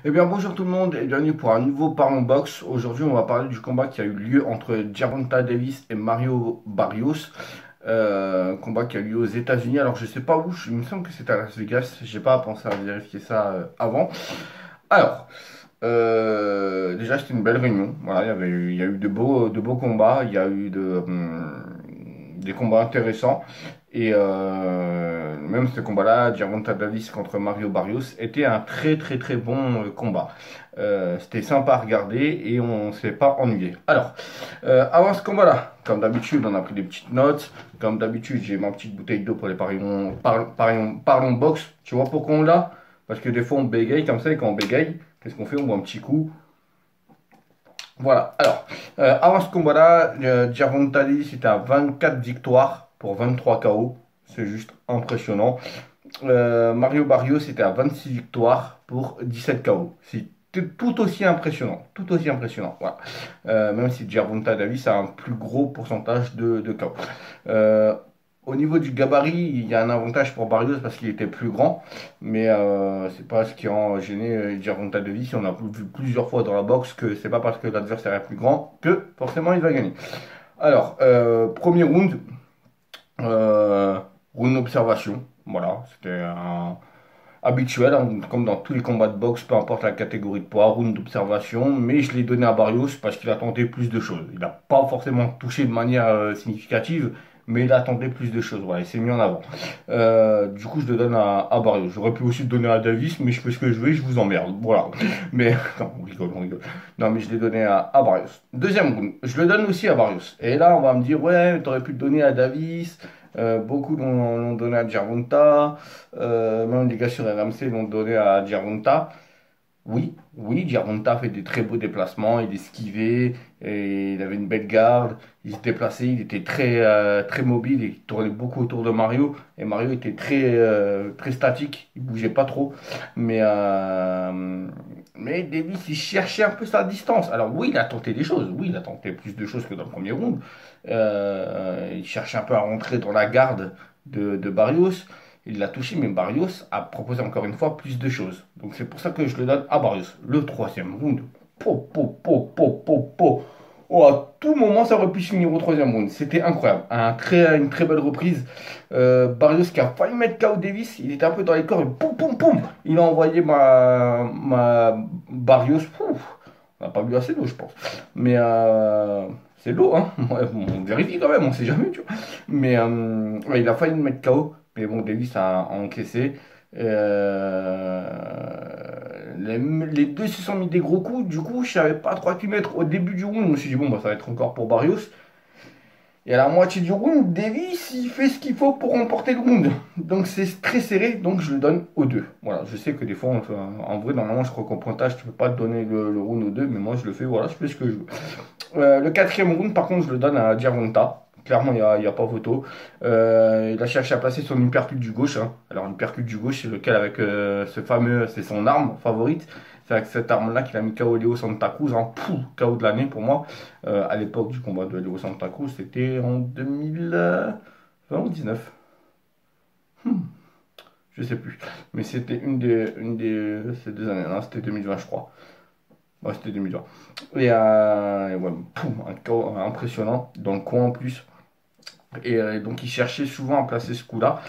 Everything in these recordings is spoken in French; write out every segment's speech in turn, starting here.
Eh bien bonjour tout le monde et bienvenue pour un nouveau Parlons Box. Aujourd'hui on va parler du combat qui a eu lieu entre Gervonta Davis et Mario Barrios. Combat qui a eu lieu aux États-Unis. Alors je sais pas où, il me semble que c'était à Las Vegas. J'ai pas pensé à vérifier ça avant. Alors, déjà c'était une belle réunion. Voilà, il y a eu de beaux combats. Il y a eu des combats intéressants. Et même ce combat-là, Gervonta Davis contre Mario Barrios, était un très bon combat. C'était sympa à regarder et on s'est pas ennuyé. Alors, avant ce combat-là, comme d'habitude, on a pris des petites notes. Comme d'habitude, j'ai ma petite bouteille d'eau pour les parlons box. Tu vois pourquoi on l'a? Parce que des fois on bégaye comme ça et quand on bégaye, qu'est-ce qu'on fait? On boit un petit coup. Voilà. Alors, avant ce combat-là, Gervonta Davis était à 24 victoires pour 23 KO. C'est juste impressionnant. Mario Barrios était à 26 victoires pour 17 KO. C'est tout aussi impressionnant. Tout aussi impressionnant. Voilà. Même si Gervonta Davis a un plus gros pourcentage de KO. Euh, Au niveau du gabarit, il y a un avantage pour Barrios parce qu'il était plus grand. Mais c'est pas ce qui a gêné Gervonta Davis. On a vu plusieurs fois dans la boxe que c'est pas parce que l'adversaire est plus grand que forcément il va gagner. Alors, premier round. Euh, Round d'observation. Voilà, c'était un habituel, hein, comme dans tous les combats de boxe, peu importe la catégorie de poids, round d'observation. Mais je l'ai donné à Barrios parce qu'il a tenté plus de choses. Il n'a pas forcément touché de manière significative, mais il a tenté plus de choses. Voilà, il s'est mis en avant. Du coup, je le donne à Barrios. J'aurais pu aussi le donner à Davis, mais je fais ce que je veux et je vous emmerde. Voilà. Mais, non, on rigole, on rigole. Non, mais je l'ai donné à Barrios. Deuxième round, je le donne aussi à Barrios. Et là, on va me dire, ouais, t'aurais pu le donner à Davis. Beaucoup l'ont donné à Gervonta. Même les gars sur RMC l'ont donné à Gervonta. Oui, Gervonta fait des très beaux déplacements, il esquivait, et il avait une belle garde, il se déplaçait, il était très mobile, il tournait beaucoup autour de Mario, et Mario était très statique, il bougeait pas trop. Mais Davis, il cherchait un peu sa distance. Alors oui, il a tenté des choses, oui, il a tenté plus de choses que dans le premier round. Il cherchait un peu à rentrer dans la garde de Barrios. Il l'a touché, mais Barrios a proposé encore une fois plus de choses. Donc c'est pour ça que je le donne à Barrios. Le troisième round. Po. Oh, à tout moment, ça aurait pu se finir au troisième round. C'était incroyable. Une très belle reprise. Barrios qui a failli mettre KO Davis. Il était un peu dans les corps. Et poum. Il a envoyé ma Barrios. Pouf. On n'a pas bu assez d'eau, je pense. Mais c'est l'eau, hein. Ouais, on vérifie quand même, on sait jamais, tu vois. Mais ouais, il a failli me mettre KO. Mais bon, Davis a encaissé. Les deux se sont mis des gros coups. Du coup, je savais pas trop à qui mettre. Au début du round, je me suis dit, bon, bah, ça va être encore pour Barrios. Et à la moitié du round, Davis, il fait ce qu'il faut pour remporter le round. Donc c'est très serré, donc je le donne aux deux. Voilà, je sais que des fois, en vrai, normalement, je crois qu'au pointage, tu peux pas donner le round aux deux, mais moi, je le fais, voilà, je fais ce que je veux. Le quatrième round, par contre, je le donne à Gervonta. Clairement, il y a pas photo. Il a cherché à placer son uppercut du gauche, hein. Alors, l'uppercut du gauche, c'est lequel avec c'est son arme favorite. C'est avec cette arme-là qu'il a mis KO Leo Santa Cruz, hein. Pouf, KO de l'année pour moi. À l'époque du combat de Leo Santa Cruz, c'était en 2020 ou 19. Je sais plus. Mais c'était une des ces deux années. Non, c'était 2020, je crois. Ouais, c'était 2020. Et ouais, poum, un KO impressionnant, dans le coin en plus. Et donc il cherchait souvent à placer ce coup-là.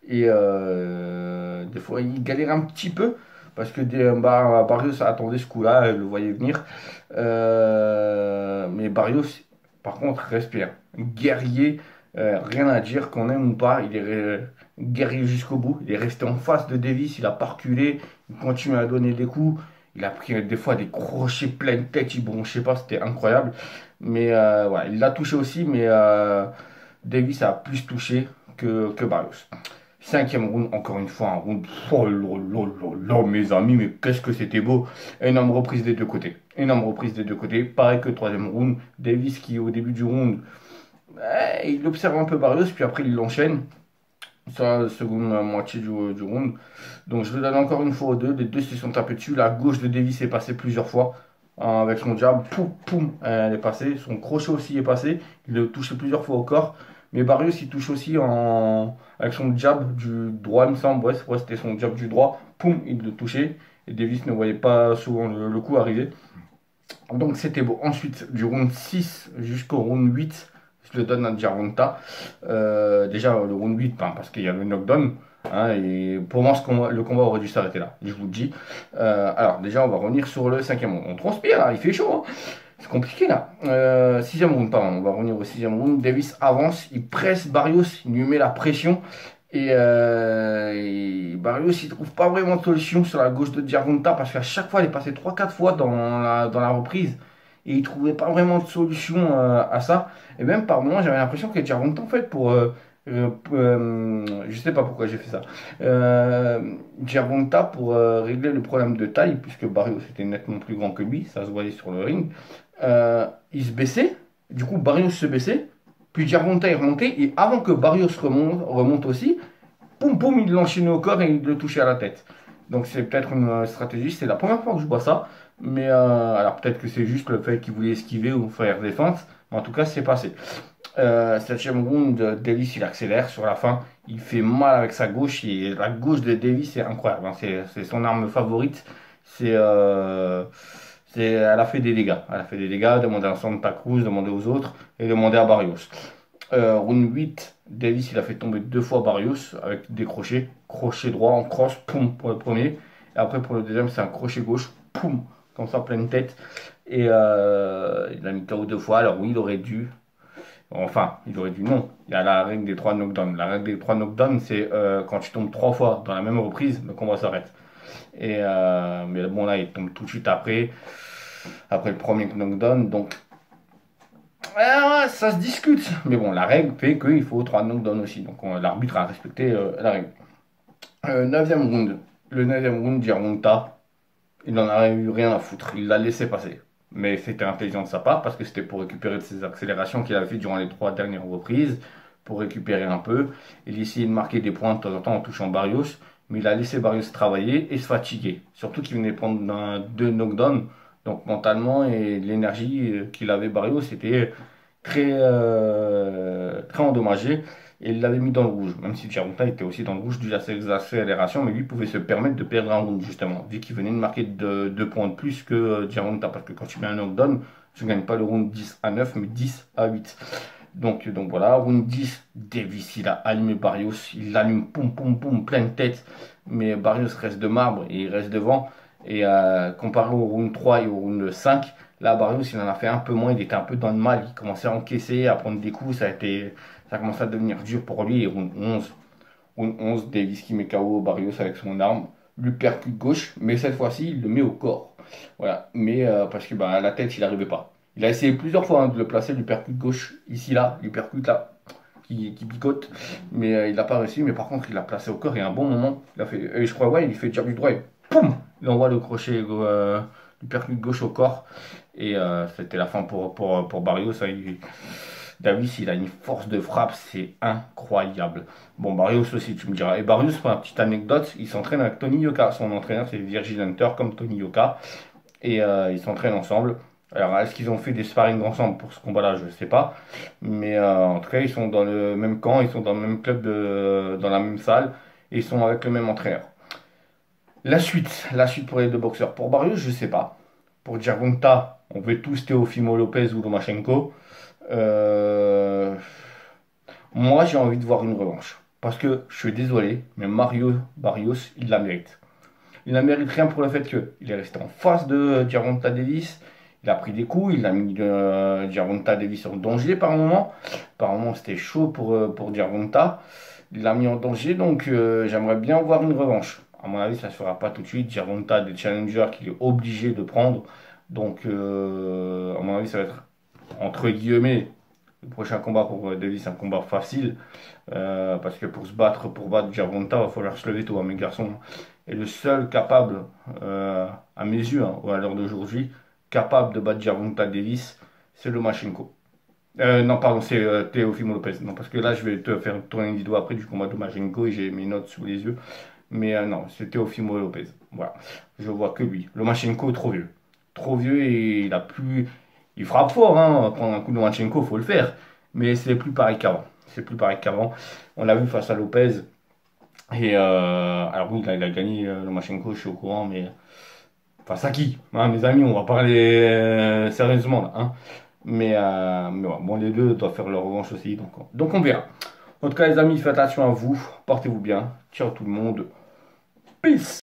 Et des fois il galérait un petit peu. Parce que Barrios attendait ce coup-là, elle le voyait venir. Mais Barrios, par contre, respire. Guerrier, rien à dire, qu'on aime ou pas. Il est guerrier jusqu'au bout. Il est resté en face de Davis, il a pas reculé. Il continue à donner des coups. Il a pris des fois des crochets pleine tête. Bon, je sais pas, c'était incroyable. Mais ouais, il l'a touché aussi, mais Davis a plus touché que Barrios. Cinquième round, encore une fois, un round. Oh mes amis, mais qu'est-ce que c'était beau! Énorme reprise des deux côtés. Énorme reprise des deux côtés. Pareil que le troisième round. Davis qui, au début du round, il observe un peu Barrios, puis après il l'enchaîne. Ça, la seconde moitié du round. Donc je le donne encore une fois aux deux. Les deux se sont tapés dessus. La gauche de Davis est passée plusieurs fois, hein, avec son jab. Poum, elle est passée. Son crochet aussi est passé. Il le touché plusieurs fois au corps. Mais Barrios, il touche aussi avec son jab du droit, il me semble. Ouais, c'était son jab du droit. Poum, il le touchait. Et Davis ne voyait pas souvent le coup arriver. Donc c'était beau. Ensuite, du round 6 jusqu'au round 8, je le donne à Gervonta. Déjà, le round 8, ben, parce qu'il y a le knockdown. Hein, et pour moi, le combat aurait dû s'arrêter là, je vous le dis. Alors, déjà, on va revenir sur le cinquième round. On transpire là, il fait chaud, hein. C'est compliqué là. Sixième round, pardon, on va revenir au sixième round. Davis avance, il presse Barrios, il lui met la pression. Et Barrios, il trouve pas vraiment de solution sur la gauche de Gervonta parce qu'à chaque fois, il est passé trois quatre fois dans la reprise et il trouvait pas vraiment de solution à ça. Et même par moments, j'avais l'impression que Gervonta, en fait, je sais pas pourquoi j'ai fait ça. Gervonta, pour régler le problème de taille, puisque Barrios était nettement plus grand que lui, ça se voyait sur le ring, il se baissait, du coup, Barrios se baissait. Puis Gervonta est remonté, et avant que Barrios remonte aussi, poum poum, il l'enchaînait au corps et il le touchait à la tête. Donc c'est peut-être une stratégie, c'est la première fois que je vois ça, mais alors peut-être que c'est juste le fait qu'il voulait esquiver ou faire défense, mais en tout cas c'est passé. Septième round, Davis il accélère sur la fin, il fait mal avec sa gauche, et la gauche de Davis c'est incroyable, hein. C'est son arme favorite, c'est, elle a fait des dégâts, demandez à Santa Cruz, demandez aux autres, et demandez à Barrios. Round 8, Davis il a fait tomber deux fois Barrios avec des crochets. Crochet droit en cross, poum pour le premier. Et après pour le deuxième, c'est un crochet gauche, poum, comme ça, pleine tête. Et il a mis KO deux fois. Alors oui, il aurait dû. Enfin, il aurait dû non. Il y a la règle des trois knockdowns. La règle des trois knockdowns, c'est quand tu tombes trois fois dans la même reprise, le combat s'arrête. Mais bon, là, il tombe tout de suite après le premier knockdown. Donc ouais, ça se discute. Mais bon, la règle fait qu'il faut 3 knockdowns aussi. Donc l'arbitre a respecté la règle. Neuvième round. Le neuvième round, Gervonta, il n'en a eu rien à foutre. Il l'a laissé passer. Mais c'était intelligent de sa part parce que c'était pour récupérer de ses accélérations qu'il avait fait durant les trois dernières reprises. Pour récupérer un peu. Il essayait de marquer des points de temps en temps en touchant Barrios. Mais il a laissé Barrios travailler et se fatiguer. Surtout qu'il venait prendre deux knockdowns. Donc mentalement et l'énergie qu'il avait Barrios, c'était très endommagé et il l'avait mis dans le rouge. Même si Gervonta était aussi dans le rouge dû à ses accélérations, mais lui pouvait se permettre de perdre un round justement, vu qu'il venait de marquer deux points de plus que Gervonta, parce que quand tu mets un knockdown, tu ne gagnes pas le round 10-9, mais 10-8. Donc voilà, round 10, Davis, il a allumé Barrios, il l'allume, poum, poum, poum, pleine tête, mais Barrios reste de marbre et il reste devant. Et comparé au round 3 et au round 5, là, Barrios, il en a fait un peu moins, il était un peu dans le mal, il commençait à encaisser, à prendre des coups, ça a commencé à devenir dur pour lui. Et round 11, Davis qui met KO Barrios avec son arme, lui percute gauche, mais cette fois-ci, il le met au corps. Voilà, mais parce que bah, à la tête, il n'arrivait pas. Il a essayé plusieurs fois de le placer, lui percute gauche, ici, là, lui percute là, qui picote, mais il n'a pas réussi. Mais par contre, il l'a placé au corps et à un bon moment, il a fait, et je crois, ouais, il fait jab du droit et poum, il envoie le crochet du percute gauche au corps. Et c'était la fin pour Barrios. Davis, il a une force de frappe, c'est incroyable. Bon, Barrios aussi, tu me diras. Et Barrios, pour une petite anecdote, il s'entraîne avec Tony Yoka. Son entraîneur, c'est Virgil Hunter, comme Tony Yoka. Et ils s'entraînent ensemble. Alors, est-ce qu'ils ont fait des sparring ensemble pour ce combat-là? Je ne sais pas. Mais en tout cas, ils sont dans le même camp, ils sont dans le même club, dans la même salle. Et ils sont avec le même entraîneur. La suite pour les deux boxeurs. Pour Barrios, je ne sais pas. Pour Gervonta, on veut tous Teofimo Lopez ou Lomachenko. Euh, Moi, j'ai envie de voir une revanche. Parce que je suis désolé, mais Mario Barrios, il la mérite. Il la mérite rien pour le fait qu'il est resté en face de Gervonta Davis. Il a pris des coups, il a mis Gervonta Davis en danger par moment. Par moment, c'était chaud pour Gervonta. Il l'a mis en danger, donc j'aimerais bien voir une revanche. À mon avis, ça ne se fera pas tout de suite. Gervonta a des challengers qu'il est obligé de prendre. Donc, à mon avis, ça va être entre guillemets le prochain combat pour Davis, un combat facile. Parce que pour battre Gervonta, il va falloir se lever tôt, hein, mes garçons. Et le seul capable, à mes yeux, hein, à l'heure d'aujourd'hui, capable de battre Gervonta Davis, c'est Lomachenko. Non, pardon, c'est Teofimo Lopez. Non, parce que là, je vais te faire tourner une vidéo après du combat de Lomachenko et j'ai mes notes sous les yeux. Mais non, c'est Teofimo Lopez. Voilà, je vois que lui. Lomachenko, trop vieux. Trop vieux et il a plus. Il frappe fort, hein. Prendre un coup de Lomachenko, faut le faire. Mais c'est plus pareil qu'avant. C'est plus pareil qu'avant. On l'a vu face à Lopez. Et alors oui, là, il a gagné Lomachenko, je suis au courant, mais enfin Saki, hein, mes amis, on va parler sérieusement là, hein. Mais ouais, bon, les deux doivent faire leur revanche aussi, donc on verra. En tout cas, les amis, faites attention à vous, portez-vous bien, ciao tout le monde, peace.